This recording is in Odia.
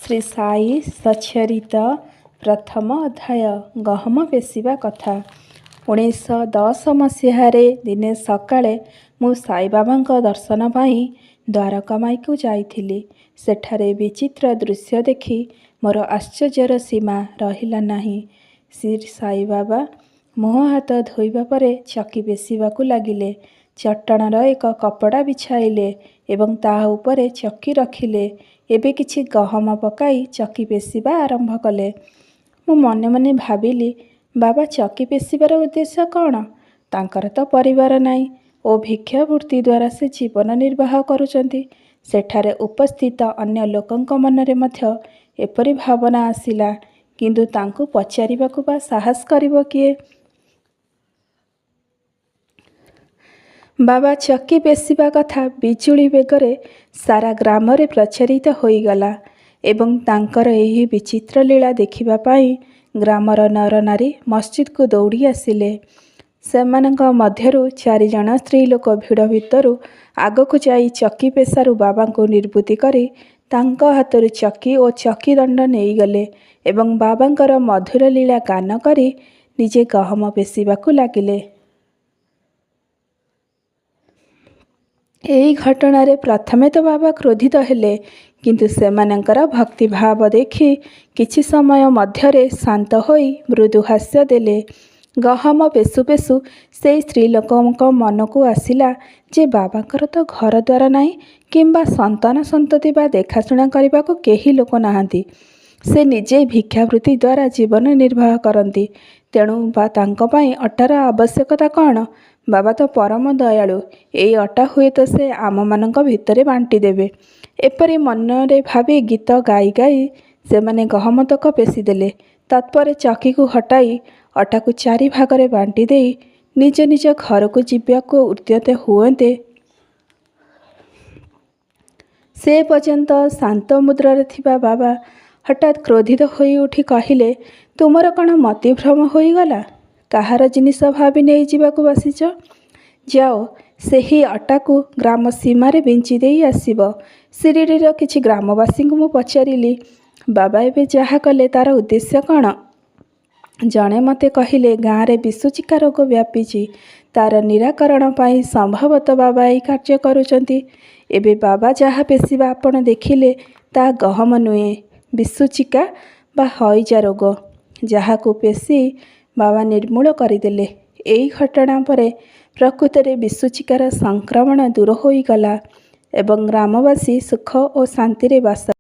ଶ୍ରୀ ସାଇ ସଚ୍ଚରିତ ପ୍ରଥମ ଅଧ୍ୟାୟ ଗହମ ପେଷିବା କଥା। 1910 ମସିହାରେ ଦିନେ ସକାଳେ ମୁଁ ସାଇବାବାଙ୍କ ଦର୍ଶନ ପାଇଁ ଦ୍ୱାରକାମାଇକୁ ଯାଇଥିଲି। ସେଠାରେ ବିଚିତ୍ର ଦୃଶ୍ୟ ଦେଖି ମୋର ଆଶ୍ଚର୍ଯ୍ୟର ସୀମା ରହିଲା ନାହିଁ। ଶ୍ରୀ ସାଇବାବା ମୁହଁ ହାତ ଧୋଇବା ପରେ ଚକି ପେଷିବାକୁ ଲାଗିଲେ। ଚଟାଣର ଏକ କପଡ଼ା ବିଛାଇଲେ ଏବଂ ତାହା ଉପରେ ଚକି ରଖିଲେ। ଏବେ କିଛି ଗହମ ପକାଇ ଚକି ପେଷିବା ଆରମ୍ଭ କଲେ। ମୁଁ ମନେ ମନେ ଭାବିଲି, ବାବା ଚକି ପେଷିବାର ଉଦ୍ଦେଶ୍ୟ କ'ଣ? ତାଙ୍କର ତ ପରିବାର ନାହିଁ ଓ ଭିକ୍ଷାବୃତ୍ତି ଦ୍ୱାରା ସେ ଜୀବନ ନିର୍ବାହ କରୁଛନ୍ତି। ସେଠାରେ ଉପସ୍ଥିତ ଅନ୍ୟ ଲୋକଙ୍କ ମନରେ ମଧ୍ୟ ଏପରି ଭାବନା ଆସିଲା, କିନ୍ତୁ ତାଙ୍କୁ ପଚାରିବାକୁ ବା ସାହସ କରିବ କିଏ? ବାବା ଚକି ପେଷିବା କଥା ବିଜୁଳି ବେଗରେ ସାରା ଗ୍ରାମରେ ପ୍ରଚାରିତ ହୋଇଗଲା ଏବଂ ତାଙ୍କର ଏହି ବିଚିତ୍ର ଲୀଳା ଦେଖିବା ପାଇଁ ଗ୍ରାମର ନରନାରୀ ମସଜିଦକୁ ଦୌଡ଼ି ଆସିଲେ। ସେମାନଙ୍କ ମଧ୍ୟରୁ 4 ଜଣ ସ୍ତ୍ରୀ ଲୋକ ଭିଡ଼ ଭିତରୁ ଆଗକୁ ଯାଇ ଚକି ପେଷାରୁ ବାବାଙ୍କୁ ନିବୃତ୍ତି କରି ତାଙ୍କ ହାତରୁ ଚକି ଓ ଚକି ଦଣ୍ଡ ନେଇଗଲେ ଏବଂ ବାବାଙ୍କର ମଧୁର ଲୀଳା ଗାନ କରି ନିଜେ ଗହମ ପେଷିବାକୁ ଲାଗିଲେ। ଏହି ଘଟଣାରେ ପ୍ରଥମେ ତ ବାବା କ୍ରୋଧିତ ହେଲେ, କିନ୍ତୁ ସେମାନଙ୍କର ଭକ୍ତିଭାବ ଦେଖି କିଛି ସମୟ ମଧ୍ୟରେ ଶାନ୍ତ ହୋଇ ମୃଦୁ ହାସ୍ୟ ଦେଲେ। ଗହମ ପେଷୁ ପେଷୁ ସେହି ସ୍ତ୍ରୀ ଲୋକଙ୍କ ମନକୁ ଆସିଲା ଯେ ବାବାଙ୍କର ତ ଘରଦ୍ୱାର ନାହିଁ କିମ୍ବା ସନ୍ତାନ ସନ୍ତତି ବା ଦେଖାଶୁଣା କରିବାକୁ କେହି ଲୋକ ନାହାନ୍ତି। ସେ ନିଜେ ଭିକ୍ଷାବୃତ୍ତି ଦ୍ୱାରା ଜୀବନ ନିର୍ବାହ କରନ୍ତି। ତେଣୁ ତାଙ୍କ ପାଇଁ ଅଟାର ଆବଶ୍ୟକତା କ'ଣ? ବାବା ତ ପରମ ଦୟାଳୁ, ଏଇ ଅଟା ହୁଏତ ସେ ଆମମାନଙ୍କ ଭିତରେ ବାଣ୍ଟିଦେବେ। ଏପରି ମନରେ ଭାବି ଗୀତ ଗାଇ ଗାଇ ସେମାନେ ଗହମତକ ପେଷିଦେଲେ। ତତ୍ପରେ ଚକିକୁ ହଟାଇ ଅଟାକୁ 4 ଭାଗରେ ବାଣ୍ଟି ଦେଇ ନିଜ ନିଜ ଘରକୁ ଯିବାକୁ ଉଦ୍ୟତ ହୁଅନ୍ତେ, ସେ ପର୍ଯ୍ୟନ୍ତ ଶାନ୍ତ ମୁଦ୍ରାରେ ଥିବା ବାବା ହଠାତ୍ କ୍ରୋଧିତ ହୋଇ ଉଠି କହିଲେ, ତୁମର କ'ଣ ମତିଭ୍ରମ ହୋଇଗଲା? କାହାର ଜିନିଷ ଭାବି ନେଇଯିବାକୁ ବସିଛ? ଯାଅ, ସେହି ଅଟାକୁ ଗ୍ରାମ ସୀମାରେ ବିଞ୍ଚି ଦେଇ ଆସିବ। ଶିରିଡ଼ିର କିଛି ଗ୍ରାମବାସୀଙ୍କୁ ମୁଁ ପଚାରିଲି, ବାବା ଏବେ ଯାହା କଲେ ତା'ର ଉଦ୍ଦେଶ୍ୟ କ'ଣ? ଜଣେ ମୋତେ କହିଲେ, ଗାଁରେ ବିଷୁଚିକା ରୋଗ ବ୍ୟାପିଛି, ତା'ର ନିରାକରଣ ପାଇଁ ସମ୍ଭବତଃ ବାବା ଏହି କାର୍ଯ୍ୟ କରୁଛନ୍ତି। ଏବେ ବାବା ଯାହା ପେଷିବା ଆପଣ ଦେଖିଲେ, ତାହା ଗହମ ନୁହେଁ, ବିଷୁଚିକା ବା ହଇଜା ରୋଗ, ଯାହାକୁ ପେଷି ବାବା ନିର୍ମୂଳ କରିଦେଲେ। ଏହି ଘଟଣା ପରେ ପ୍ରକୃତରେ ବିଷୁଚିକାର ସଂକ୍ରମଣ ଦୂର ହୋଇଗଲା ଏବଂ ଗ୍ରାମବାସୀ ସୁଖ ଓ ଶାନ୍ତିରେ ବାସ